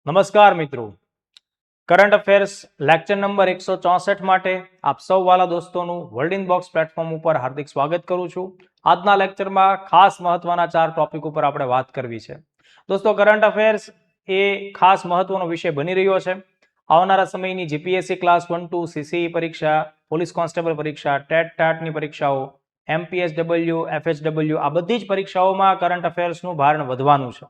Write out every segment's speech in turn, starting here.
નમસ્કાર મિત્રો, current affairs lecture number 164 માટે આપ સૌ વાલા દોસ્તોનું વર્લ્ડ ઇન બોક્સ પ્લેટફોર્મ ઉપર હાર્દિક સ્વાગત કરું છું. આજના લેક્ચરમાં ખાસ મહત્વના 4 ટોપિક ઉપર આપણે વાત કરવી છે. દોસ્તો, કરંટ અફેર્સ એ ખાસ મહત્વનો વિષય બની રહ્યો છે. આવનારા સમયની જીપીએસસી ક્લાસ 1-2 સીસીઈ પરીક્ષા, પોલીસ કોન્સ્ટેબલ પરીક્ષા, ટેટ ટાટની પરીક્ષાઓ, એમપીએસડબલ્યુ, એફએચડબલ્યુ આ બધી જ પરીક્ષાઓમાં કરંટ અફેર્સનું ભારણ વધવાનું છે.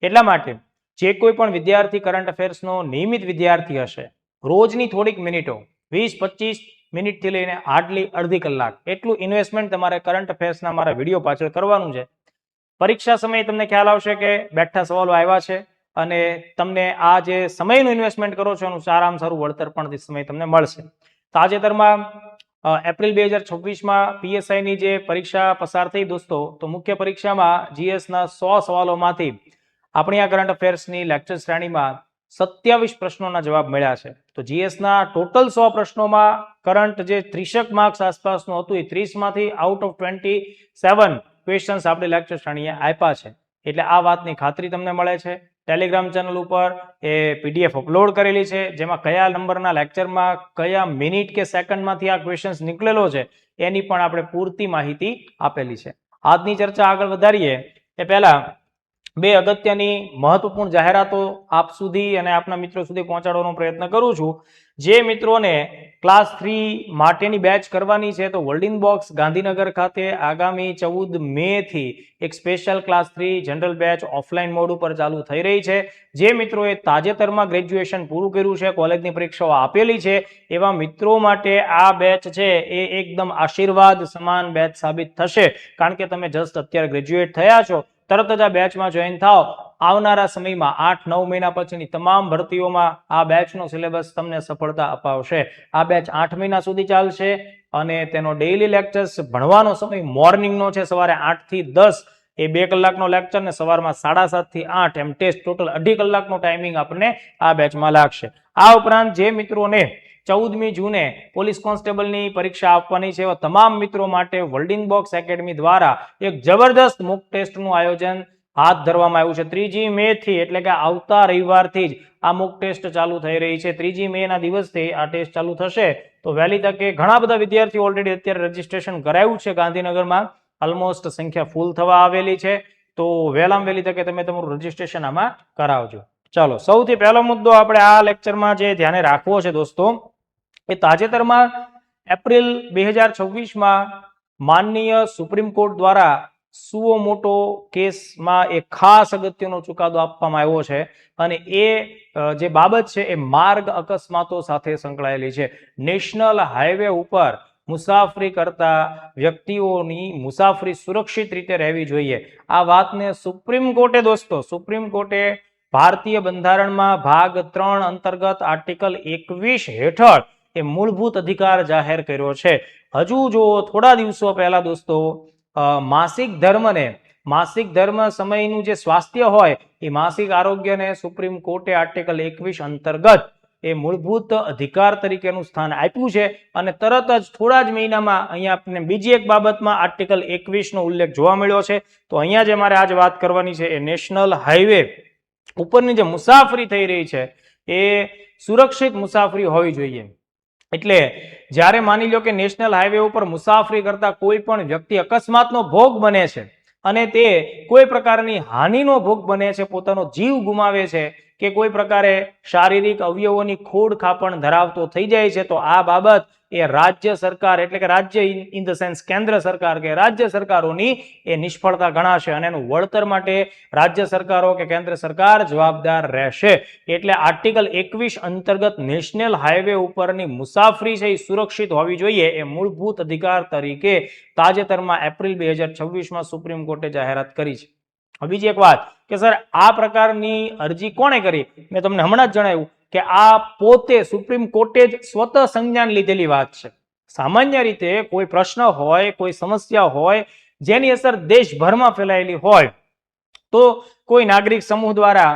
એટલા માટે જે કોઈ પણ વિદ્યાર્થી કરંટ અફેર્સનો નિયમિત વિદ્યાર્થી હશે, રોજની થોડીક મિનિટો 20-25 મિનિટથી લઈને હાર્ડલી અડધી કલાક એટલું ઇન્વેસ્ટમેન્ટ તમારે કરંટ અફેર્સના મારા વિડીયો પાછળ કરવાનું છે. પરીક્ષા સમયે તમને ખ્યાલ આવશે કે બેઠા સવાલો આવ્યા છે અને તમને આ જે સમયનું ઇન્વેસ્ટમેન્ટ કરો છો એનું સારામાં સારું વળતર પણ તે સમય તમને મળશે. તાજેતરમાં એપ્રિલ 2026માં પીએસઆઈની જે પરીક્ષા પસાર થઈ દોસ્તો, તો મુખ્ય પરીક્ષામાં જીએસના 100 સવાલોમાંથી આપણી આ કરંટ અફેર્સની લેક્ચર શ્રેણીમાં 27 પ્રશ્નોના જવાબ મળ્યા છે. તો જીએસના ટોટલ 100 પ્રશ્નોમાં કરંટ જે 30 માર્ક્સ આસપાસનું હતું એ 30માંથી આઉટ ઓફ 27 ક્વેશ્ચન્સ આપણે લેક્ચર શ્રેણીએ આપ્યા છે. એટલે આ વાતની ખાતરી તમને મળે છે. ટેલિગ્રામ ચેનલ ઉપર એ પીડીએફ અપલોડ કરેલી છે, જેમાં કયા નંબરના લેક્ચરમાં કયા મિનિટ કે સેકન્ડમાંથી આ ક્વેશ્ચન્સ નીકળેલો છે એની પણ આપણે પૂરતી માહિતી આપેલી છે. આજની ચર્ચા આગળ વધારીએ એ પહેલા બે અગત્યની મહત્વપૂર્ણ જાહેરાતો આપ સુધી અને આપના મિત્રો સુધી પહોંચાડવાનો પ્રયત્ન કરું છું. જે મિત્રોને ક્લાસ 3 માટેની બેચ કરવાની છે, તો વર્લ્ડ ઇન બોક્સ ગાંધીનગર ખાતે આગામી 14 મે થી એક special class 3 general batch offline mode ઉપર ચાલુ થઈ રહી છે. જે મિત્રોએ તાજેતરમાં ગ્રેજ્યુએશન પૂરું કર્યું છે, કોલેજની પરીક્ષાઓ આપેલી છે, એવા મિત્રો માટે આ બેચ છે એ એકદમ આશીર્વાદ સમાન બેચ સાબિત થશે. કારણ કે તમે જસ્ટ અત્યારે ગ્રેજ્યુએટ થયા છો, તરત જ આ બેચમાં જોઈન થાઓ. આવનારા સમયમાં 8-9 મહિના પછીની તમામ ભરતીઓમાં આ બેચનો સિલેબસ તમને સફળતા અપાવશે. આ બેચ 8 મહિના સુધી ચાલશે અને તેનો ડેઇલી લેક્ચર્સ ભણવાનો સમય મોર્નિંગનો છે, સવારે 8 થી 10 એ 2 કલાકનો લેક્ચર ને સવારમાં 7:30 થી 8 એમ ટેસ્ટ ટોટલ 2.5 કલાકનો ટાઈમિંગ આપણને આ બેચમાં લાગશે. આ ઉપરાંત જે મિત્રોને 14મી જૂને પોલીસ કોન્સ્ટેબલની પરીક્ષા આપવાની છે એવા તમામ મિત્રો માટે વર્લ્ડ ઇન બોક્સ એકેડમી દ્વારા એક જબરદસ્ત મોક ટેસ્ટનું આયોજન હાથ ધરવામાં આવ્યું છે. 3 મે થી એટલે કે આવતા રવિવારથી જ આ મોક ટેસ્ટ ચાલુ થઈ રહી છે. 3 મે ના દિવસથી આ ટેસ્ટ ચાલુ થશે. તો વહેલી તકે ઘણા બધા વિદ્યાર્થીઓ ઓલરેડી અત્યારે રજીસ્ટ્રેશન કરાવ્યું છે ગાંધીનગરમાં. ઓલમોસ્ટ સંખ્યા ફૂલ થવા આવેલી છે. તો વહેલામાં વહેલી તકે તમે તમારું રજીસ્ટ્રેશન આમાં કરાવજો. ચાલો, સૌથી પહેલો મુદ્દો આપણે આ લેક્ચરમાં જે ધ્યાને રાખવો છે દોસ્તો, એ તાજેતરમાં એપ્રિલ 2026માં માનનીય સુપ્રીમ કોર્ટ દ્વારા સુઓ મોટો કેસમાં એક ખાસ અગત્યનો ચુકાદો આપવામાં આવ્યો છે અને એ જે બાબત છે એ માર્ગ અકસ્માતો સાથે સંકળાયેલી છે. નેશનલ હાઈવે ઉપર મુસાફરી કરતા વ્યક્તિઓની મુસાફરી સુરક્ષિત રીતે રહેવી જોઈએ. આ વાતને સુપ્રીમ કોર્ટે ભારતીય બંધારણમાં ભાગ 3 અંતર્ગત આર્ટિકલ 21 હેઠળ એ મૂળભૂત અધિકાર જાહેર કર્યો છે. હજુ જો થોડા દિવસો પહેલા દોસ્તો માસિક ધર્મ સમયનું જે સ્વાસ્થ્ય હોય એ માસિક આરોગ્યને સુપ્રીમ કોર્ટે આર્ટિકલ 21 અંતર્ગત એ મૂળભૂત અધિકાર તરીકેનું સ્થાન આપ્યું છે અને તરત જ થોડા જ મહિનામાં અહીંયા આપણને બીજી એક બાબતમાં આર્ટિકલ 21 નો ઉલ્લેખ જોવા મળ્યો છે. તો અહીંયા જે મારે આજે વાત કરવાની છે એ નેશનલ હાઈવે ઉપરની જે મુસાફરી થઈ રહી છે એ સુરક્ષિત મુસાફરી હોવી જોઈએ. એટલે જ્યારે માની લો કે નેશનલ હાઈવે ઉપર મુસાફરી કરતા કોઈ પણ વ્યક્તિ અકસ્માતનો ભોગ બને છે અને તે કોઈ પ્રકારની હાનિનો ભોગ બને છે, પોતાનો જીવ ગુમાવે છે કે કોઈ પ્રકારે શારીરિક અવયવોની ખોડ ખાપણ ધરાવતો થઈ જાય છે, તો આ બાબત એ રાજ્ય સરકાર એટલે કે રાજ્ય ઇન ધ સેન્સ કેન્દ્ર સરકાર કે રાજ્ય સરકારોની એ નિષ્ફળતા ગણાશે અને એનું વળતર માટે રાજ્ય સરકારો કે કેન્દ્ર સરકાર જવાબદાર રહેશે. એટલે આર્ટિકલ 21 અંતર્ગત નેશનલ હાઈવે ઉપરની મુસાફરી છે એ સુરક્ષિત હોવી જોઈએ એ મૂળભૂત અધિકાર તરીકે તાજેતરમાં એપ્રિલ 2026માં સુપ્રીમ કોર્ટે જાહેરાત કરી છે. બીજી એક વાત કે સર આ પ્રકારની અરજી કોણે કરી? મેં તમને હમણાં જ જણાવ્યું કે આ પોતે સુપ્રીમ કોર્ટે જ સ્વતઃ સંજ્ઞાન લીધેલી વાત છે. સામાન્ય રીતે કોઈ પ્રશ્ન હોય, કોઈ સમસ્યા હોય જેની અસર દેશભરમાં ફેલાયેલી હોય, તો કોઈ નાગરિક સમૂહ દ્વારા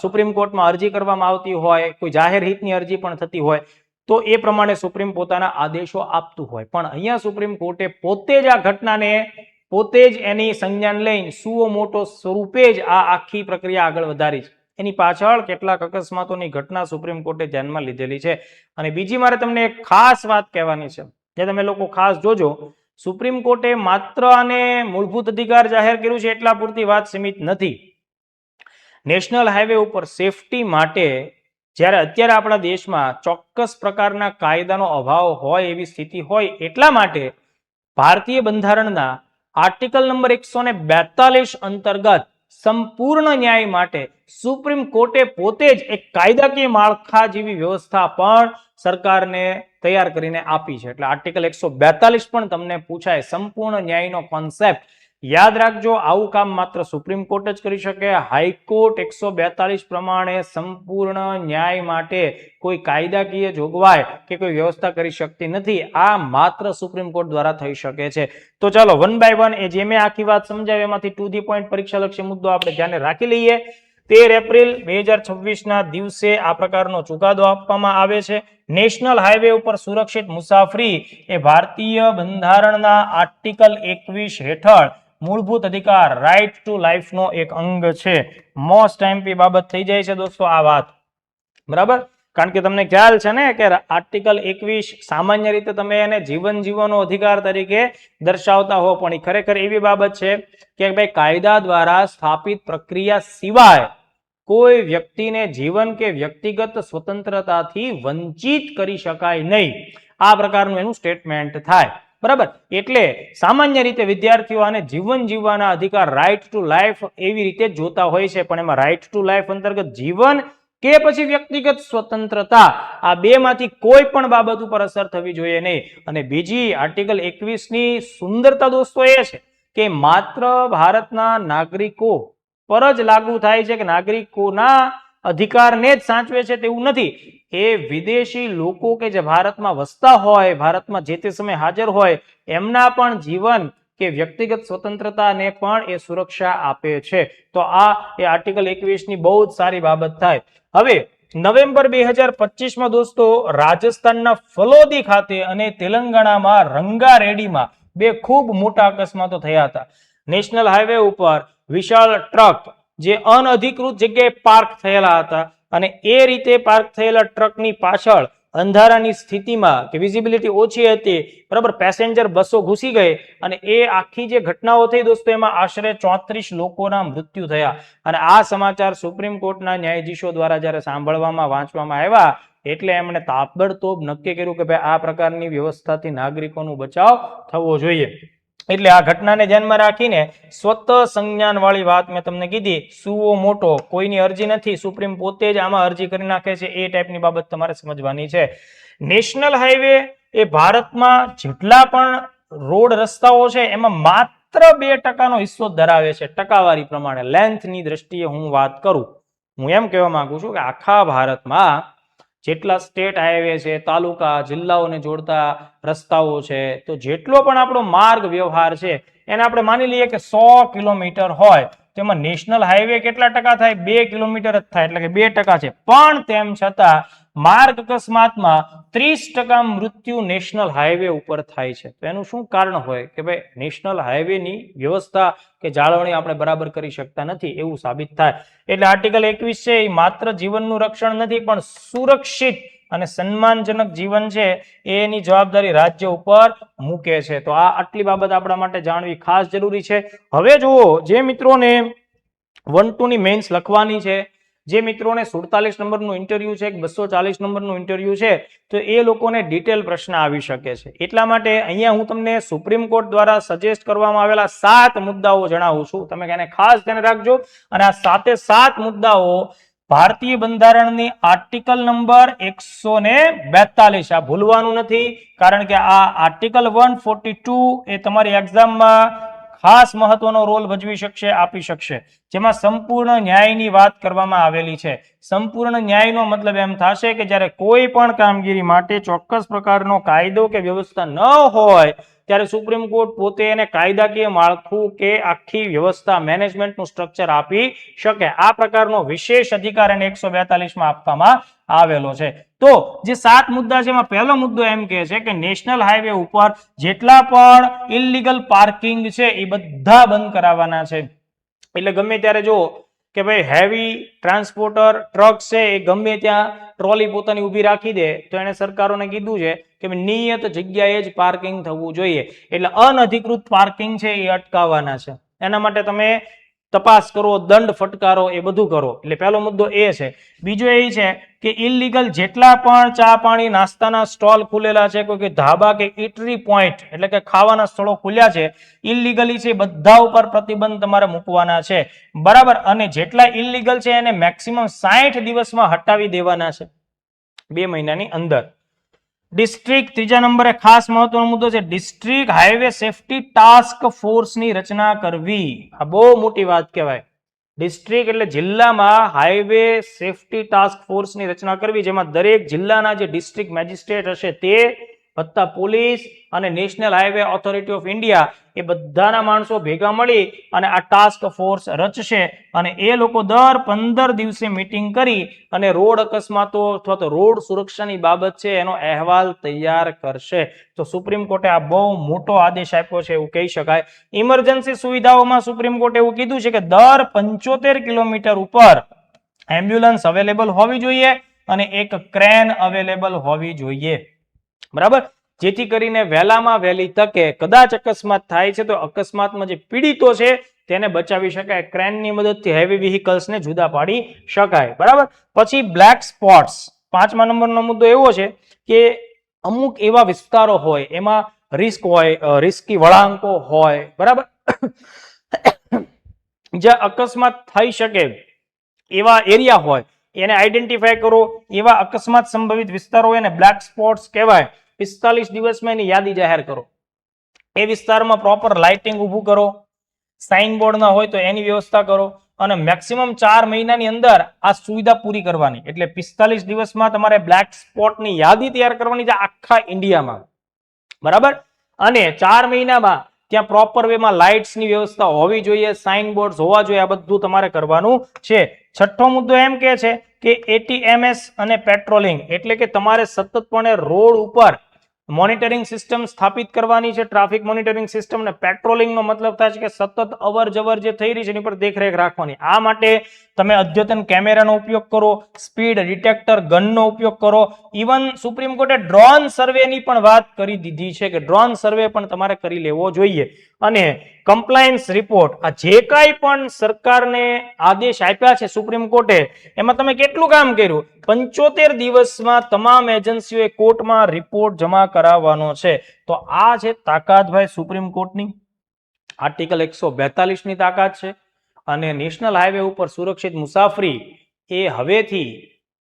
સુપ્રીમ કોર્ટમાં અરજી કરવામાં આવતી હોય, કોઈ જાહેર હિતની અરજી પણ થતી હોય, તો એ પ્રમાણે સુપ્રીમ પોતાના આદેશો આપતું હોય. પણ અહીંયા સુપ્રીમ કોર્ટે પોતે જ આ ઘટનાને પોતે જ એની સંજ્ઞાન લઈને સુઓ મોટો સ્વરૂપે જ આ આખી પ્રક્રિયા આગળ વધારી છે. એની પાછળ કેટલાક અકસ્માતોની ઘટના સુપ્રીમ કોર્ટે ધ્યાનમાં લીધેલી છે. અને બીજી મારે તમને એક ખાસ વાત કહેવાની છે, જે તમે લોકો ખાસ જોજો. સુપ્રીમ કોર્ટે માત્ર આને મૂળભૂત અધિકાર જાહેર કર્યું છે એટલા પૂરતી વાત સીમિત નથી. નેશનલ હાઈવે ઉપર સેફટી માટે જ્યારે અત્યારે આપણા દેશમાં ચોક્કસ પ્રકારના કાયદાનો અભાવ હોય એવી સ્થિતિ હોય એટલા માટે ભારતીય બંધારણના આર્ટિકલ નંબર 142 અંતર્ગત સંપૂર્ણ ન્યાય માટે સુપ્રીમ કોર્ટે પોતે જ એક કાયદાકીય માળખા જેવી વ્યવસ્થા પણ સરકારને તૈયાર કરીને આપી છે. એટલે આર્ટિકલ 142 પણ તમને પૂછાય. સંપૂર્ણ ન્યાયનો કોન્સેપ્ટ યાદ રાખજો. આવું કામ માત્ર સુપ્રીમ કોર્ટ જ કરી શકે. હાઈકોર્ટ 142 પ્રમાણે સંપૂર્ણ ન્યાય માટે કોઈ કાયદાકીય જોગવાઈ કે કોઈ વ્યવસ્થા કરી શકતી નથી. આ માત્ર સુપ્રીમ કોર્ટ દ્વારા થઈ શકે છે. તો ચાલો વન બાય વન એ જે મેં આખી વાત સમજાવી એમાંથી ટુ ધી પોઈન્ટ પરીક્ષાલક્ષી મુદ્દો આપણે ધ્યાને રાખી લઈએ. 13 એપ્રિલ 2026 ના દિવસે આ પ્રકારનો ચુકાદો આપવામાં આવે છે. નેશનલ હાઈવે ઉપર સુરક્ષિત મુસાફરી એ ભારતીય બંધારણના આર્ટિકલ 21 હેઠળ મૂળભૂત અધિકાર રાઇટ ટુ લાઈફનો એક અંગ છે. મોસ્ટ એમપી બાબત થઈ જાય છે દોસ્તો આ વાત, બરાબર? કારણ કે તમને ખ્યાલ છે ને કે આર્ટિકલ 21 સામાન્ય રીતે તમે એને જીવન જીવવાનો અધિકાર તરીકે દર્શાવતા હો, પણ એ ખરેખર એવી બાબત છે કે ભાઈ કાયદા દ્વારા સ્થાપિત પ્રક્રિયા સિવાય કોઈ વ્યક્તિને જીવન કે વ્યક્તિગત સ્વતંત્રતાથી વંચિત કરી શકાય નહીં. આ પ્રકારનું એનું સ્ટેટમેન્ટ થાય, બરાબર? એટલે સામાન્ય રીતે વિદ્યાર્થીઓ આને જીવન જીવવાના અધિકાર રાઇટ ટુ લાઈફ એવી રીતે જોતા હોય છે, પણ એમાં રાઇટ ટુ લાઈફ અંતર્ગત જીવન કે પછી વ્યક્તિગત સ્વતંત્રતા આ બે માંથી કોઈ પણ બાબત ઉપર અસર થવી જોઈએ નહીં. અને બીજી આર્ટિકલ 21 ની સુંદરતા દોસ્તો એ છે કે માત્ર ભારતના નાગરિકો પર જ લાગુ થાય છે, કે નાગરિકોના અધિકારને જ સાચવે છે તેવું નથી. એ વિદેશી લોકો કે જે ભારતમાં વસતા હોય, ભારતમાં જે તે સમયે હાજર હોય, એમના પણ જીવન કે વ્યક્તિગત સ્વતંત્રતાને પણ એ સુરક્ષા આપે છે. તો આ એ આર્ટિકલ 21 ની બહુ જ સારી બાબત થાય. હવે નવેમ્બર 2025 દોસ્તો રાજસ્થાનના ફલોદી ખાતે અને તેલંગાણામાં રંગારેડીમાં બે ખૂબ મોટા અકસ્માતો થયા હતા. નેશનલ હાઈવે ઉપર વિશાળ ટ્રક જે અનઅધિકૃત જગ્યાએ પાર્ક થયેલા હતા અને એ રીતે પાર્ક થયેલા ટ્રકની પાછળ અંધારાની સ્થિતિમાં કે વિઝિબિલિટી ઓછી હતી, બરાબર, પેસેન્જર બસો ઘૂસી ગઈ અને એ આખી જે ઘટનાઓ થઈ દોસ્તો એમાં આશરે 34 લોકોના મૃત્યુ થયા. અને આ સમાચાર સુપ્રીમ કોર્ટના ન્યાયાધીશો દ્વારા જ્યારે સાંભળવામાં વાંચવામાં આવ્યા એટલે એમણે તાબડતોબ નક્કી કર્યું કે ભાઈ આ પ્રકારની વ્યવસ્થાથી નાગરિકોનો બચાવ થવો જોઈએ. એટલે આ ઘટનાને ધ્યાનમાં રાખીને સ્વતઃ સંજ્ઞાન વાળી વાત મેં તમને કીધી. સુઓ મોટો કોઈની અરજી નથી, સુપ્રીમ પોતે જ આમાં અરજી કરી નાખે છે. એ ટાઈપની બાબત તમારે સમજવાની છે. નેશનલ હાઈવે એ ભારતમાં જેટલા પણ રોડ રસ્તાઓ છે એમાં માત્ર 2% હિસ્સો ધરાવે છે ટકાવારી પ્રમાણે. લેન્થની દ્રષ્ટિએ હું વાત કરું, હું એમ કહેવા માંગુ છું કે આખા ભારતમાં જેટલા સ્ટેટ હાઈવે છે, તાલુકા જિલ્લાઓને જોડતા રસ્તાઓ છે, તો જેટલો પણ આપણો માર્ગ વ્યવહાર છે એને આપણે માની લઈએ કે 100 કિલોમીટર હોય, તેમાં નેશનલ હાઈવે કેટલા ટકા થાય? 2 કિલોમીટર જ થાય, એટલે કે 2% છે. પણ તેમ છતાં માર્ગ અકસ્માતમાં 30% મૃત્યુ નેશનલ હાઈવે ઉપર થાય છે. તો એનું શું કારણ હોય? કે ભાઈ નેશનલ હાઈવેની વ્યવસ્થા કે જાળવણી આપણે બરાબર કરી શકતા નથી એવું સાબિત થાય. એટલે આર્ટિકલ 21 છે એ માત્ર જીવનનું રક્ષણ નથી પણ સુરક્ષિત અને સન્માનજનક જીવન છે એની જવાબદારી રાજ્ય ઉપર મૂકે છે. તો આ આટલી બાબત આપણા માટે જાણવી ખાસ જરૂરી છે. હવે જુઓ, જે મિત્રોને 1-2 ની મેન્સ લખવાની છે, જે મિત્રોને 47 નંબરનું ઇન્ટરવ્યુ છે, 240 નંબરનું ઇન્ટરવ્યુ છે, તો એ લોકોને ડિટેલ પ્રશ્ન આવી શકે છે. એટલા માટે અહીંયા હું તમને સુપ્રીમ કોર્ટ દ્વારા સજેસ્ટ કરવામાં આવેલા 7 મુદ્દાઓ જણાવું છું. તમે એને ખાસ ધ્યાન રાખજો. અને આ 7 મુદ્દાઓ ભારતીય બંધારણની આર્ટિકલ નંબર 142 આ ભૂલવાનું નથી, કારણ કે આ આર્ટિકલ 142 એ તમારી એક્ઝામમાં ખાસ મહત્વનો રોલ ભજવી શકશે, આપી શકશે. જેમાં સંપૂર્ણ ન્યાયની વાત કરવામાં આવેલી છે. સંપૂર્ણ ન્યાયનો મતલબ એમ થશે કે જ્યારે કોઈ પણ કામગીરી માટે ચોક્કસ પ્રકારનો કાયદો કે વ્યવસ્થા ન હોય ત્યારે સુપ્રીમ કોર્ટ પોતે એને કાયદાકીય માળખું કે આખી વ્યવસ્થા મેનેજમેન્ટનું સ્ટ્રક્ચર આપી શકે. આ પ્રકારનો વિશેષ અધિકાર એને 142 માં આપવામાં આવેલો છે. તો જે 7 મુદ્દા છે એમાં પહેલો મુદ્દો એમ કહે છે કે નેશનલ હાઈવે ઉપર જેટલા પણ ઇલીગલ પાર્કિંગ છે એ બધા બંધ કરાવવાના છે. એટલે ગમે ત્યારે જો કે ભાઈ હેવી ટ્રાન્સપોર્ટર ટ્રક છે એ ગમે ત્યાં ટ્રોલી પોતાની ઊભી રાખી દે તો એને સરકારોને કીધું છે કે નિયત જગ્યાએ જ પાર્કિંગ થવું જોઈએ. એટલે અનધિકૃત પાર્કિંગ છે એ અટકાવવાના છે. એના માટે તમે તપાસ કરો, દંડ ફટકારો, એ બધું કરો. એટલે પહેલો મુદ્દો એ છે. બીજો એ છે કે ઇલીગલ જેટલા પણ ચા પાણી નાસ્તાના સ્ટોલ ખુલેલા છે, કોઈ કે ધાબા કે ઇટરી પોઈન્ટ એટલે કે ખાવાના સ્થળો ખુલ્યા છે ઇલીગલી છે, બધા ઉપર પ્રતિબંધ તમારે મૂકવાના છે. બરાબર. અને જેટલા ઇલીગલ છે એને મેક્સિમમ 60 દિવસમાં હટાવી દેવાના છે, 2 મહિનાની અંદર. ડિસ્ટ્રિક્ટ, ત્રીજા નંબરે ખાસ મહત્વનો મુદ્દો છે, ડિસ્ટ્રિક્ટ હાઈવે સેફટી ટાસ્ક ફોર્સની રચના કરવી. આ બહુ મોટી વાત કહેવાય. ડિસ્ટ્રિક્ટ એટલે જિલ્લામાં હાઈવે સેફટી ટાસ્ક ફોર્સની રચના કરવી, જેમાં દરેક જિલ્લાના જે ડિસ્ટ્રિક્ટ મેજિસ્ટ્રેટ હશે તે વત્તા પોલીસ અને National Highway Authority of India એ બધાના માણસો ભેગા મળી અને આ ટાસ્ક ફોર્સ રચશે અને એ લોકો દર 15 દિવસે મીટિંગ કરી અને રોડ અકસ્માતો અથવા તો રોડ સુરક્ષાની બાબત છે એનો અહેવાલ તૈયાર કરશે. તો સુપ્રીમ કોર્ટે આ બહુ મોટો આદેશ આપ્યો છે એવું કહી શકાય. ઇમરજન્સી સુવિધાઓમાં સુપ્રીમ કોર્ટે એવું કીધું છે કે દર 75 કિલોમીટર ઉપર એમ્બ્યુલન્સ અવેલેબલ હોવી જોઈએ અને એક ક્રેન અવેલેબલ હોવી જોઈએ. બરાબર. જેથી કરીને વહેલામાં વહેલી તકે કદાચ અકસ્માત થાય છે તો અકસ્માતમાં જે પીડિતો છે તેને બચાવી શકાય. ક્રેનની મદદથી હેવી વ્હીકલ્સને જુદા પાડી શકાય. બરાબર. પછી બ્લેક સ્પોટ્સ, 5મા નંબરનો મુદ્દો એવો છે કે અમુક એવા વિસ્તારો હોય એમાં રિસ્ક હોય, રિસ્કી વળાંકો હોય, બરાબર, જ્યાં અકસ્માત થઈ શકે એવા એરિયા હોય એને આઈડેન્ટિફાય કરો. એવા અકસ્માત સંભવિત વિસ્તારો હોય એને બ્લેક સ્પોટ્સ કહેવાય. 45 દિવસમાં એની યાદી જાહેર કરો. એ વિસ્તારમાં પ્રોપર લાઇટિંગ ઊભું કરો, સાઇન બોર્ડ ના હોય તો એની વ્યવસ્થા કરો અને મેક્સિમમ 4 મહિનાની અંદર આ સુવિધા પૂરી કરવાની. એટલે 45 દિવસમાં તમારે બ્લેક સ્પોટની યાદી તૈયાર કરવાની છે આખા ઇન્ડિયામાં. બરાબર. અને 4 મહિનામાં ત્યાં પ્રોપર વેમાં લાઇટ્સની વ્યવસ્થા હોવી જોઈએ, સાઇન બોર્ડ હોવા જોઈએ. આ બધું તમારે કરવાનું છે. 6થો મુદ્દો એમ કે છે કે એટીએમએસ અને પેટ્રોલિંગ એટલે કે તમારે સતતપણે રોડ ઉપર મોનિટરિંગ સિસ્ટમ સ્થાપિત કરવાની છે, ટ્રાફિક મોનિટરિંગ સિસ્ટમ. ને પેટ્રોલિંગનો મતલબ થાય છે કે સતત અવર જવર જે થઈ રહી છે એની પર દેખરેખ રાખવાની. આ માટે તમે અદ્યતન કેમેરાનો ઉપયોગ કરો, સ્પીડ ડિટેક્ટર ગનનો ઉપયોગ કરો. ઇવન સુપ્રીમ કોર્ટે ડ્રોન સર્વેની પણ વાત કરી દીધી છે કે ડ્રોન સર્વે પણ તમારે કરી લેવો જોઈએ. અને કમ્પ્લાયન્સ રિપોર્ટ, આ જે કાંઈ પણ સરકારને આદેશ આપ્યા છે સુપ્રીમ કોર્ટે એમાં તમે કેટલું કામ કર્યું? 75 દિવસમાં તમામ એજન્સીઓએ કોર્ટમાં રિપોર્ટ જમા કરાવવાનો છે. તો આ છે તાકાત ભાઈ સુપ્રીમ કોર્ટની. આર્ટિકલ 142 ની તાકાત છે. અને નેશનલ હાઈવે ઉપર સુરક્ષિત મુસાફરી એ હવેથી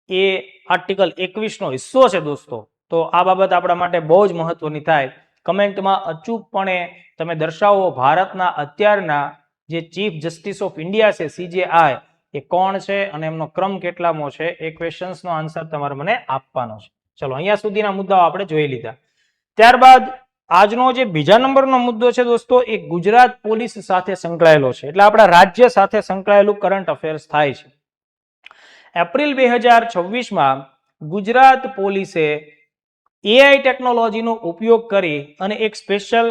એ આર્ટિકલ 21 નો હિસ્સો છે દોસ્તો. તો આ બાબત આપણા માટે બહુ જ મહત્વની થાય. કમેન્ટમાં અચૂકપણે તમે દર્શાવો ભારતના અત્યારના જે ચીફ જસ્ટિસ ઓફ ઇન્ડિયા છે CJI એ કોણ છે અને એમનો ક્રમ કેટલામો છે. એ ક્વેશ્ચન્સનો આન્સર તમારે મને આપવાનો છે. ચલો, અહીંયા સુધીના મુદ્દાઓ આપણે જોઈ લીધા. ત્યારબાદ આજનો જે બીજા નંબરનો મુદ્દો છે દોસ્તો એ ગુજરાત પોલીસ સાથે સંકળાયેલો છે. એટલે આપણા રાજ્ય સાથે સંકળાયેલું કરંટ અફેર્સ થાય છે. એપ્રિલ 2026માં ગુજરાત પોલીસે AI ટેકનોલોજીનો ઉપયોગ કરી અને એક સ્પેશિયલ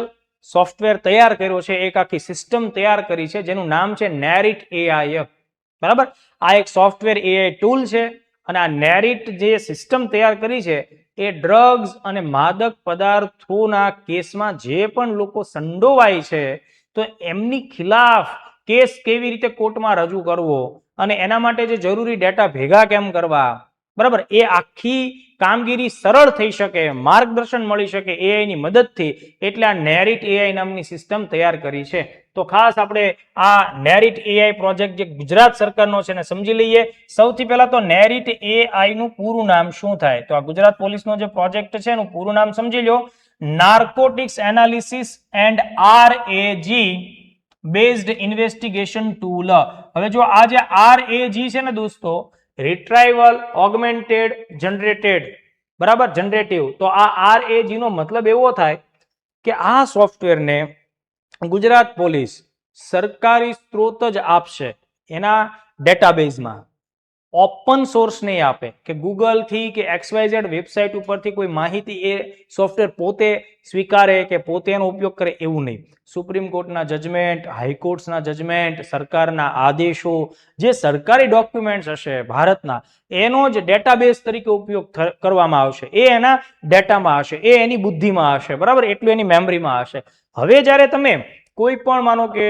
સોફ્ટવેર તૈયાર કર્યો છે, એક આખી સિસ્ટમ તૈયાર કરી છે જેનું નામ છે નેરિટ AI. બરાબર. આ એક સોફ્ટવેર AI ટૂલ છે અને આ નેરિટ જે સિસ્ટમ તૈયાર કરી છે એ ડ્રગ્સ અને માદક પદાર્થોના કેસમાં જે પણ લોકો સંડોવાય છે તો એમની ખિલાફ કેસ કેવી રીતે કોર્ટમાં રજૂ કરવો અને એના માટે જે જરૂરી ડેટા ભેગા કેમ કરવા, બરાબર, એ આખી કામગીરી સરળ થઈ શકે, માર્ગદર્શન મળી શકે AI ની મદદથી. એટલે આ નેરિટ AI નામની સિસ્ટમ તૈયાર કરી છે. તો ખાસ આપણે આ નેરિટ AI પ્રોજેક્ટ જે ગુજરાત સરકારનો છે એને સમજી લઈએ. સૌથી પહેલા તો નેરિટ AI નું પૂરું નામ શું થાય? તો આ ગુજરાત પોલીસનો જે પ્રોજેક્ટ છે એનું પૂરું નામ સમજી લો. Narcotics analysis and RAG based investigation tool. હવે જો આ જે RAG છે ને દોસ્તો, રિટ્રાઈવલ ઓગમેન્ટેડ જનરેટેડ, બરાબર, જનરેટિવ. તો આ RAG નો મતલબ એવો થાય કે આ સોફ્ટવેરને ગુજરાત પોલીસ સરકારી સ્ત્રોત જ આપશે એના ડેટાબેઝમાં. ઓપન સોર્સ નહીં આપે કે ગૂગલ થી કે XYZ વેબસાઇટ ઉપરથી કોઈ માહિતી એ સોફ્ટવેર પોતે સ્વીકારે કે પોતે એનો ઉપયોગ કરે એવું નહીં. સુપ્રીમ કોર્ટના જજમેન્ટ, હાઈકોર્ટ્સના જજમેન્ટ, સરકારના આદેશો, જે સરકારી ડોક્યુમેન્ટ્સ હશે ભારતના, એનો જ ડેટાબેઝ તરીકે ઉપયોગ કરવામાં આવશે. એ એના ડેટામાં હશે, એ એની બુદ્ધિમાં હશે, બરાબર, એટલું એની મેમરીમાં હશે. હવે જ્યારે તમે કોઈ પણ માનો કે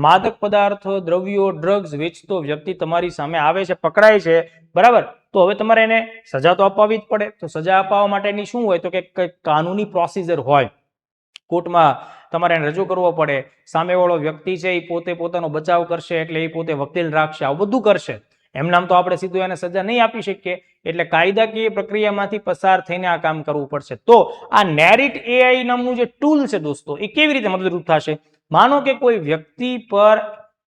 માદક પદાર્થો, દ્રવ્યો, ડ્રગ્સ વેચતો વ્યક્તિ તમારી સામે આવે છે, પકડાય છે, બરાબર, તો હવે તમારે એને સજા તો અપાવવી જ પડે. તો સજા અપાવવા માટેની શું હોય? તો કે કાનૂની પ્રોસિજર હોય. કોર્ટમાં તમારે એને રજૂ કરવો પડે. સામેવાળો વ્યક્તિ છે એ પોતે પોતાનો બચાવ કરશે, એટલે એ પોતે વકીલ રાખશે, આવું બધું કરશે. એમ નામ તો આપણે સીધું એને સજા નહીં આપી શકીએ, એટલે કાયદાકીય પ્રક્રિયામાંથી પસાર થઈને આ કામ કરવું પડશે. તો આ નેરિટ AI નામનું જે ટૂલ છે દોસ્તો, એ કેવી રીતે મદદરૂપ થશે? માનો કે કોઈ વ્યક્તિ પર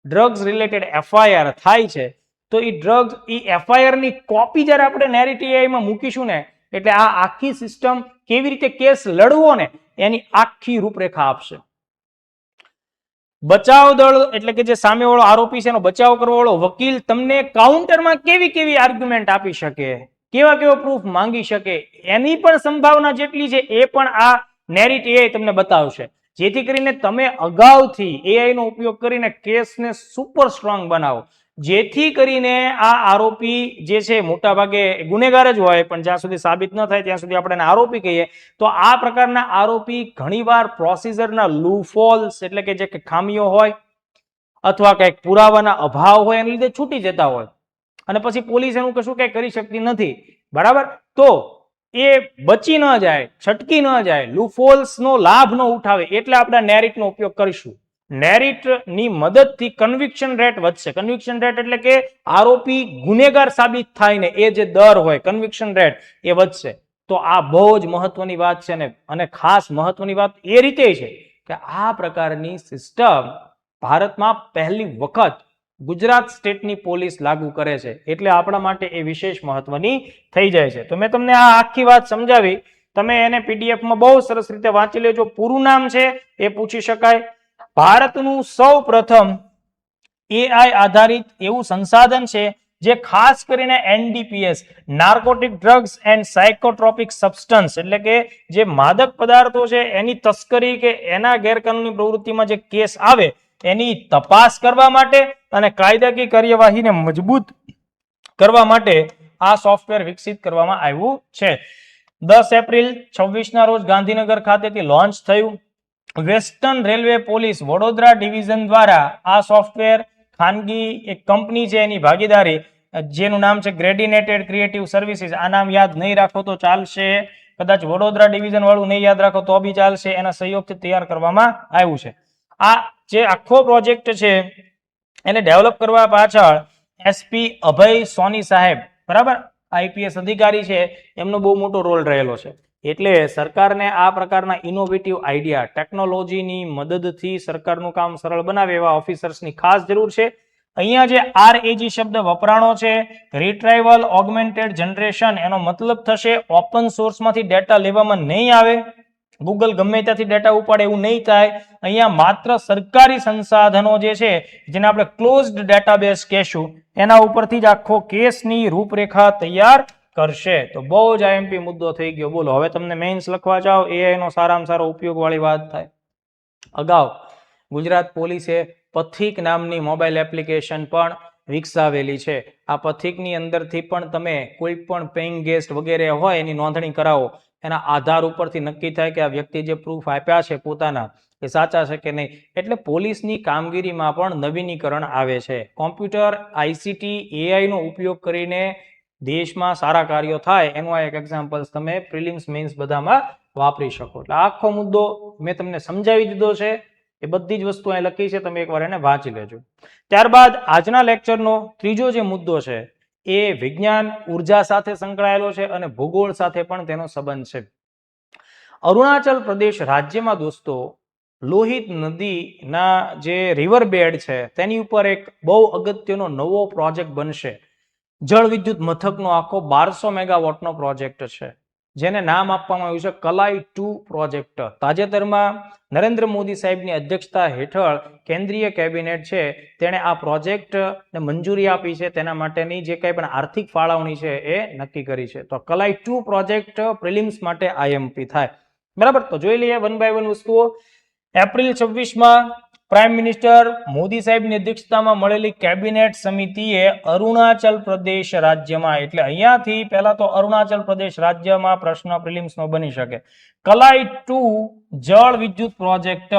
ડ્રગ્સ રિલેટેડ FIR થાય છે, તો એ ડ્રગ્સ, એ FIR ની કોપી જ્યારે આપણે નેરિટ AI માં મૂકીશું ને, એટલે આ આખી સિસ્ટમ કેવી રીતે કેસ લડવો ને એની આખી રૂપરેખા આપશે. બચાવ દળ એટલે કે જે સામેવાળો આરોપી છે એનો બચાવ કરવા વાળો વકીલ તમને કાઉન્ટરમાં કેવી કેવી આર્ગ્યુમેન્ટ આપી શકે, કેવા કેવા પ્રૂફ માંગી શકે, એની પણ સંભાવના જેટલી છે એ પણ આ નેરિટ AI તમને બતાવશે. જેથી કરીને તમે અગાઉથી AI નો ઉપયોગ કરીને કેસને સુપર સ્ટ્રોંગ બનાવો, જેથી કરીને આ આરોપી જે છે મોટા ભાગે ગુનેગાર જ હોય, પણ જ્યાં સુધી સાબિત ન થાય ત્યાં સુધી આપણે એને આરોપી કહીએ. તો આ પ્રકારના આરોપી ઘણીવાર પ્રોસિજરના લૂફોલ્સ એટલે કે જે ખામીઓ હોય અથવા કંઈક પુરાવાના અભાવ હોય એને લીધે છૂટી જતા હોય, અને પછી પોલીસ એનું કશું કંઈ કરી શકતી નથી, બરાબર. તો એ બચી ન જાય, છટકી ન જાય, લૂફોલ્સનો લાભ ન ઉઠાવે, એટલે આપણે નેરિટનો ઉપયોગ કરીશું. નેરિટની મદદથી કન્વિક્શન રેટ વધશે. કન્વિક્શન રેટ એટલે કે આરોપી ગુનેગાર સાબિત થાય ને એ જે દર હોય, કન્વિક્શન રેટ, એ વધશે. તો આ બહુ જ મહત્વની વાત છે ને, અને ખાસ મહત્વની વાત એ રીતે છે કે આ પ્રકારની સિસ્ટમ ભારતમાં પહેલી વખત ગુજરાત સ્ટેટની પોલીસ લાગુ કરે છે, એટલે આપણા માટે એ વિશેષ મહત્વની થઈ જાય છે. તો મેં તમને આ આખી વાત સમજાવી, તમે એને પીડીએફમાં બહુ સરસ રીતે વાંચી લેજો. પૂરું નામ છે એ પૂછી શકાય. ભારતનું સૌ પ્રથમ AI આધારિત એવું સંસાધન છે જે ખાસ કરીને NDPS, narcotic drugs and psychotropic substance, એટલે કે જે માદક પદાર્થો છે એની તસ્કરી કે એના ગેરકાનૂની પ્રવૃત્તિમાં જે કેસ આવે એની તપાસ કરવા માટે અને કાયદાકીય કાર્યવાહીને મજબૂત કરવા માટે આ સોફ્ટવેર વિકસિત કરવામાં આવ્યું છે. 10 એપ્રિલ 26 ના રોજ ગાંધીનગર ખાતેથી લોન્ચ થયું. Western railway police Vadodara division દ્વારા આ સોફ્ટવેર ખાનગી એક કંપની છે એની ભાગીદારી, જેનું નામ છે ગ્રેડિનેટેડ ક્રિએટિવ સર્વિસીસ. આ નામ યાદ નહીં રાખો તો ચાલશે, કદાચ વડોદરા ડિવિઝન વાળું નહીં યાદ રાખો તો બી ચાલશે. એના સહયોગથી તૈયાર કરવામાં આવ્યું છે. આ જે આખો પ્રોજેક્ટ છે એને ડેવલપ કરવા પાછળ SP અભય સોની સાહેબ, બરાબર, IPS અધિકારી છે, એમનો બહુ મોટો રોલ રહેલો છે. એટલે સરકારને આ પ્રકારના ઇનોવેટિવ આઈડિયા, ટેકનોલોજીની મદદથી સરકારનું કામ સરળ બનાવે એવા ઓફિસર્સની ખાસ જરૂર છે. અહીંયા જે RAG શબ્દ વપરાણો છે, રિટ્રાઈવલ ઓગમેન્ટેડ જનરેશન, એનો મતલબ થશે ઓપન સોર્સમાંથી ડેટા લેવામાં નહીં આવે, ગૂગલ ગમે ત્યાંથી ડેટા ઉપાડે એવું નહીં થાય. અહીંયા માત્ર સરકારી સંસાધનો જે છે, જેને આપણે ક્લોઝડ ડેટાબેઝ કહેશું, એના ઉપરથી જ આખો કેસની રૂપરેખા તૈયાર કરશે. તો બહુ જ IMP મુદ્દો થઈ ગયો. બોલો, હવે તમને મેઇન્સ લખવા જાઓ, AI નો સારામાં સારો ઉપયોગ વાળી વાત થાય. અગાઉ ગુજરાત પોલીસે પથિક નામની મોબાઈલ એપ્લિકેશન પણ વિકસાવેલી છે. આ પથિકની અંદરથી પણ તમે કોઈ પણ પેઇંગ ગેસ્ટ વગેરે હોય એની નોંધણી કરાવો, એના આધાર ઉપરથી નક્કી થાય કે આ વ્યક્તિ જે પ્રૂફ આપ્યા છે પોતાના એ સાચા છે કે નહીં. એટલે પોલીસની કામગીરીમાં પણ નવીનીકરણ આવે છે. કોમ્પ્યુટર, ICT, AI નો ઉપયોગ કરીને દેશમાં સારા કાર્યો થાય એનું આ એક એક્ઝામ્પલ તમે પ્રિલિમ્સ મેઇન્સ બધામાં વાપરી શકો. એટલે આખો મુદ્દો મેં તમને સમજાવી દીધો છે. એ બધી જ વસ્તુ અહીં લખી છે, તમે એકવાર એને વાંચી લેજો. ત્યારબાદ આજના લેક્ચરનો ત્રીજો જે મુદ્દો છે એ વિજ્ઞાન, ઉર્જા સાથે સંકળાયેલો છે અને ભૂગોળ સાથે પણ તેનો સંબંધ છે. અરુણાચલ પ્રદેશ રાજ્યમાં દોસ્તો લોહિત નદીના જે રિવર બેડ છે તેની ઉપર એક બહુ અગત્યનો નવો પ્રોજેક્ટ બનશે. જળ વિદ્યુત મથકનો આખો 1200 મેગાવોટનો પ્રોજેક્ટ છે. જેને નામ આપવામાં આવ્યું છે કલાઈ 2 પ્રોજેક્ટ. તાજેતરમાં નરેન્દ્ર મોદી સાહેબની અધ્યક્ષતા હેઠળ કેન્દ્રીય કેબિનેટ છે તેણે આ પ્રોજેક્ટને મંજૂરી આપી છે. તેના માટેની જે કંઈ પણ આર્થિક ફાળવણી છે એ નક્કી કરી છે. તો કલાઈ 2 પ્રોજેક્ટ પ્રિલિમ્સ માટે IMP થાય. બરાબર, તો જોઈ લઈએ વન બાય વન વસ્તુઓ. એપ્રિલ 26માં પ્રાઇમ મિનિસ્ટર મોદી સાહેબની અધ્યક્ષતામાં મળેલી કેબિનેટ સમિતિએ અરુણાચલ પ્રદેશ રાજ્યમાં, એટલે અહીંયાથી પહેલા તો અરુણાચલ પ્રદેશ રાજ્યમાં પ્રશ્ન પ્રિલિમ્સનો બની શકે, કલાઈ 2 જળ વિદ્યુત પ્રોજેક્ટ,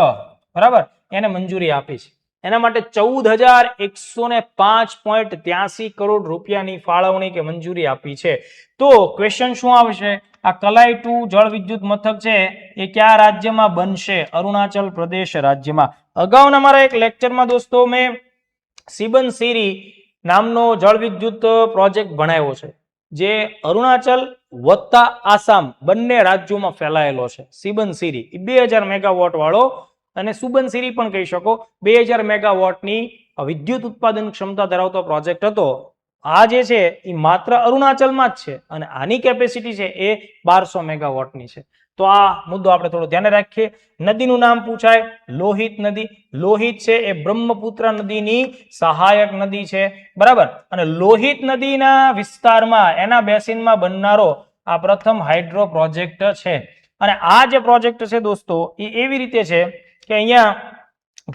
બરાબર, એને મંજૂરી આપી છે. એના માટે 14,105.83 કરોડ રૂપિયાની ફાળવણી કે મંજૂરી આપી છે. તો ક્વેશ્ચન શું આવશે? આ કલાઈ 2 જળ વિદ્યુત મથક છે એ કયા રાજ્યમાં બનશે? અરુણાચલ પ્રદેશ રાજ્યમાં. અગાઉના મારા એક લેક્ચરમાં દોસ્તો મેં સિબનસિરી નામનો જળ વિદ્યુત પ્રોજેક્ટ ભણાવ્યો છે, જે અરુણાચલ વત્તા આસામ બંને રાજ્યોમાં ફેલાયેલો છે. સિબનસિરી 2000 મેગાવોટ વાળો, અને સુબનસિરી પણ કહી શકો, 2000 મેગાવોટની વિદ્યુત ઉત્પાદન ક્ષમતા ધરાવતો પ્રોજેક્ટ હતો. આ જે છે એ માત્ર અરુણાચલમાં જ છે, અને આની કેપેસિટી છે એ 1200 મેગાવોટની છે. તો આ મુદ્દો આપણે થોડો ધ્યાન રાખીએ. નદીનું નામ પૂછાય, લોહિત નદી. લોહિત છે એ બ્રહ્મપુત્ર નદીની સહાયક નદી છે, બરાબર. અને લોહિત નદીના વિસ્તારમાં, એના બેસિનમાં બનનારો આ પ્રથમ હાઇડ્રો પ્રોજેક્ટ છે. અને આ જે પ્રોજેક્ટ છે દોસ્તો એ એવી રીતે છે કે અહીંયા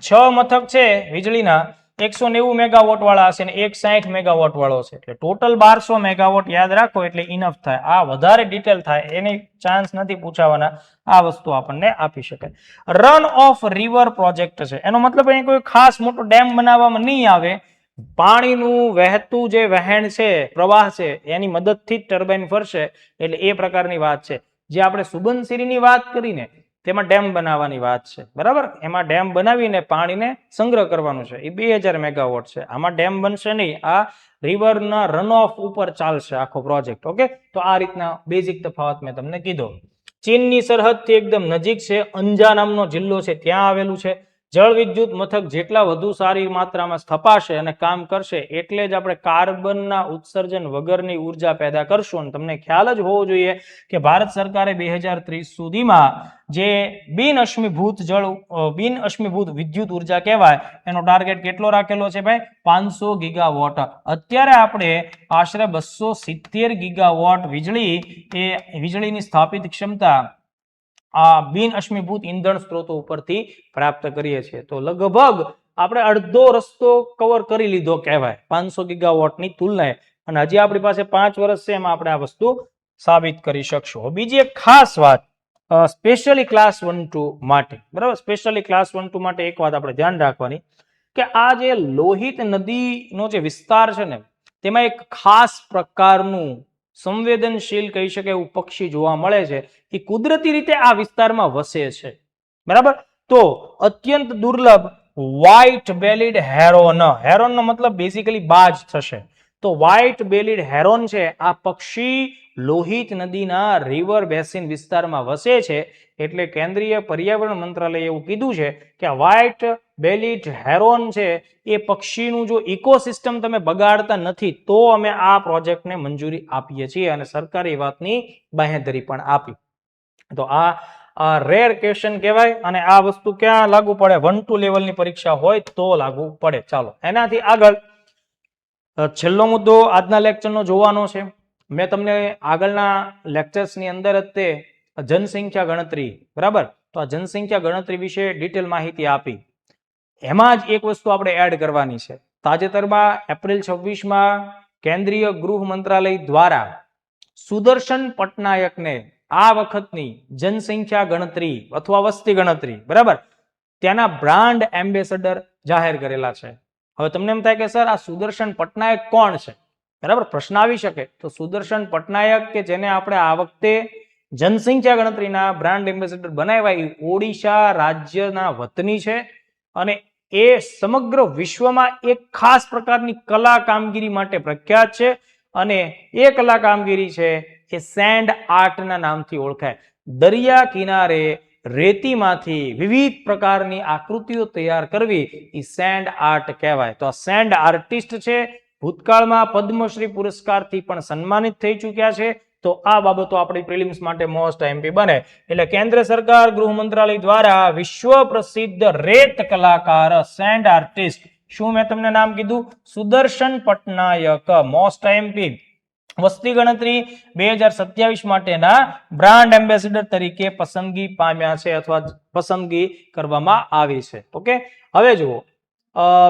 6 મથક છે વીજળીના, 190 મેગાવોટ વાળા હશે ને 160 મેગાવોટ વાળો છે, એટલે ટોટલ 1200 મેગાવોટ યાદ રાખો એટલે ઇનફ થાય. આ વધારે ડિટેલ થાય એની ચાન્સ નથી પૂછાવાના, આ વસ્તુ આપણને આપી શકે. રન ઓફ રિવર પ્રોજેક્ટ છે, એનો મતલબ અહીં કોઈ ખાસ મોટો ડેમ બનાવવામાં નહીં આવે, પાણીનું વહેતું જે વહેણ છે, પ્રવાહ છે, એની મદદથી જ ટર્બાઇન ફરશે, એટલે એ પ્રકારની વાત છે. જે આપણે સુબનસિરીની વાત કરીને તેમાં ડેમ બનાવવાની વાત છે, બરાબર. એમાં ડેમ બનાવીને પાણીને સંગ્રહ કરવાનું છે, એ 2000 મેગાવોટ છે. આમાં ડેમ બનશે નહીં, આ રિવરના રન ઓફ ઉપર ચાલશે આખો પ્રોજેક્ટ. ઓકે, તો આ રીતના બેઝિક તફાવત મેં તમને કીધો. ચીનની સરહદથી એકદમ નજીક છે, અંજા નામનો જિલ્લો છે, ત્યાં આવેલું છે. જળ વિદ્યુત મથક જેટલા વધુ સારી માત્રામાં સ્થપાશે અને કામ કરશે એટલે જ આપણે કાર્બનના ઉત્સર્જન વગરની ઉર્જા પેદા કરશું. અને તમને ખ્યાલ જ હોવો જોઈએ કે ભારત સરકારે 2030 સુધીમાં જે બિનઅશ્મિભૂત વિદ્યુત ઉર્જા કહેવાય એનો ટાર્ગેટ કેટલો રાખેલો છે ભાઈ? 500 ગીગાવોટ. અત્યારે આપણે આશરે 270 ગીગાવોટ વીજળીની સ્થાપિત ક્ષમતા આ બિનઅશ્મિભૂત ઈંધણ સ્ત્રોતો ઉપરથી પ્રાપ્ત કરીએ છીએ. તો લગભગ આપણે અડધો રસ્તો કવર કરી લીધો કહેવાય 500 ગીગાવોટની તુલનાએ, અને હજી આપણી પાસે 5 વર્ષ છે, એમાં આપણે આ વસ્તુ સાબિત કરી શકશું. બીજી એક ખાસ વાત સ્પેશિયલી ક્લાસ 1-2 માટે, બરાબર, સ્પેશિયલી ક્લાસ 1-2 માટે એક વાત આપણે ધ્યાન રાખવાની કે આ જે લોહિત નદીનો જે વિસ્તાર છે ને, તેમાં એક ખાસ પ્રકારનું સંવેદનશીલ કહી શકે એવું પક્ષી જોવા મળે છે. એ કુદરતી રીતે આ વિસ્તારમાં વસે છે, બરાબર. તો અત્યંત દુર્લભ વ્હાઇટ બેલીડ હેરોન, હેરોનનો મતલબ બેઝિકલી બાજ થશે. તો વ્હાઇટ બેલીડ હેરોન છે, આ પક્ષી લોહિત નદીના રિવર બેસિન વિસ્તારમાં વસે છે. એટલે કેન્દ્રીય પર્યાવરણ મંત્રાલયે એવું કીધું છે કે વ્હાઇટ બેલીડ હેરોન છે એ પક્ષીનું જો ઇકોસિસ્ટમ તમે બગાડતા નથી તો અમે આ પ્રોજેક્ટને મંજૂરી આપીએ છીએ, અને સરકારે એ વાતની બાંહેધરી પણ આપી. તો આ રેર ક્વેશ્ચન કહેવાય, અને આ વસ્તુ ક્યાં લાગુ પડે? 1-2 લેવલની પરીક્ષા હોય તો લાગુ પડે. ચાલો એનાથી આગળ છેલ્લો મુદ્દો આજના લેક્ચરનો જોવાનો છે. મેં તમને આગળના લેક્ચર્સની અંદર જ તે જનસંખ્યા ગણતરી, બરાબર, તો આ જનસંખ્યા ગણતરી વિશે ડિટેલ માહિતી આપી. એમાં જ એક વસ્તુ આપણે એડ કરવાની છે. તાજેતરમાં એપ્રિલ 26માં કેન્દ્રીય ગૃહ મંત્રાલય દ્વારા સુદર્શન પટનાયકને આ વખતની જનસંખ્યા ગણતરી અથવા વસ્તી ગણતરી, બરાબર, ત્યાંના બ્રાન્ડ એમ્બેસેડર જાહેર કરેલા છે. હવે તમને એમ થાય કે સર આ સુદર્શન પટનાયક કોણ છે, બરાબર, પ્રશ્ન આવી શકે. તો સુદર્શન પટનાયક કે જેને આપણે આ વખતે જનસંખ્યા ગણતરીના બ્રાન્ડ એમ્બેસેડર બનાવ્યા, એ ઓડિશા રાજ્યના વતની છે, અને એ સમગ્ર વિશ્વમાં એક ખાસ પ્રકારની કલા કામગીરી માટે પ્રખ્યાત છે. અને એ કલા કામગીરી છે એ સેન્ડ આર્ટના નામથી ઓળખાય. દરિયા કિનારે રેતીમાંથી વિવિધ પ્રકારની આકૃતિઓ તૈયાર કરવી એ સેન્ડ આર્ટ કહેવાય. તો આ સેન્ડ આર્ટિસ્ટ છે, ભૂતકાળમાં પદ્મશ્રી પુરસ્કારથી પણ સન્માનિત થઈ ચૂક્યા છે. તો આ બાબતો આપણી પ્રિલિમ્સ માટે મોસ્ટ આઈએમપી બને. એટલે કેન્દ્ર સરકાર ગૃહ મંત્રાલય દ્વારા વિશ્વ પ્રસિદ્ધ રેત કલાકાર સેન્ડ આર્ટિસ્ટ, શું મેં તમને નામ કીધું? Sudarshan Patnaik, most IMP. વસ્તી ગણતરી 2027 માટેના બ્રાન્ડ એમ્બેસેડર તરીકે પસંદગી પામ્યા છે અથવા પસંદગી કરવામાં આવી છે. ઓકે, હવે જુઓ,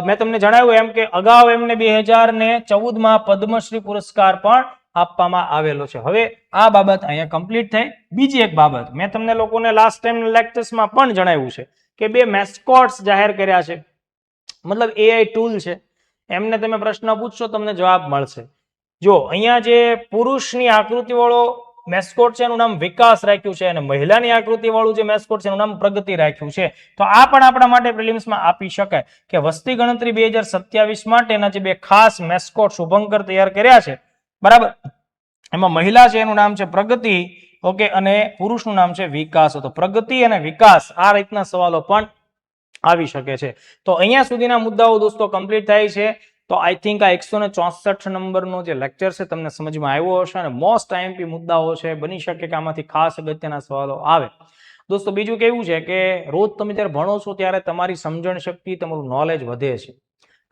મેં તમને જણાવ્યું એમ કે અગાઉ એમને 2014 પદ્મશ્રી પુરસ્કાર પણ આપવામાં આવેલો છે. હવે આ બાબત અહીંયા કમ્પ્લીટ થઈ. બીજી એક બાબત મેં તમને લોકોને લાસ્ટ ટાઈમ લેક્ચર્સમાં પણ જણાવ્યું છે કે 2 મેસ્કોટ્સ જાહેર કર્યા છે, મતલબ એઆઈ ટૂલ છે, એમને તમે પ્રશ્ન પૂછશો તમને જવાબ મળશે. જો અહીંયા જે પુરુષની આકૃતિ વાળો મેસ્કોટ છે એનું નામ વિકાસ રાખ્યું છે અને મહિલાની આકૃતિ વાળું જે મેસ્કોટ છે એનું નામ પ્રગતિ રાખ્યું છે. તો આ પણ આપણા માટે પ્રિલિમ્સમાં આપી શકાય કે વસ્તી ગણતરી 2027 માટેના જે 2 ખાસ મેસ્કોટ શુભંકર તૈયાર કર્યા છે, બરાબર, એમાં મહિલા છે એનું નામ છે પ્રગતિ, ઓકે, અને પુરુષનું નામ છે વિકાસ. તો પ્રગતિ અને વિકાસ આ રીતના સવાલો પણ આવી શકે છે. તો અહીંયા સુધીના મુદ્દાઓ દોસ્તો કમ્પ્લીટ થાય છે. તો આઈ થિંક આ 164 નંબરનો જે લેક્ચર છે તમને સમજમાં આવ્યો હશે અને મોસ્ટ આઈએમપી મુદ્દાઓ છે, બની શકે કે આમાંથી ખાસ અગત્યના સવાલો આવે. દોસ્તો બીજું કેવું છે કે રોજ તમે જ્યારે ભણો છો ત્યારે તમારી સમજણ શક્તિ, તમારું નોલેજ વધે છે.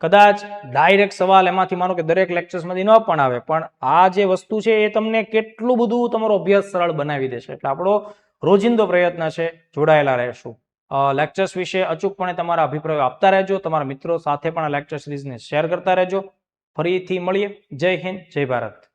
કદાચ ડાયરેક્ટ સવાલ એમાંથી માનો કે દરેક લેક્ચર્સમાંથી ન પણ આવે, પણ આ જે વસ્તુ છે એ તમને કેટલું બધું તમારો અભ્યાસ સરળ બનાવી દેશે. એટલે આપણો રોજિંદો પ્રયત્ન છે, જોડાયેલા રહેશું. લેક્ચર્સ વિશે અચૂકપણે તમારા અભિપ્રાયો આપતા રહેજો, તમારા મિત્રો સાથે પણ આ લેક્ચર સિરીઝને શેર કરતા રહેજો. ફરીથી મળીએ. જય હિન્દ, જય ભારત.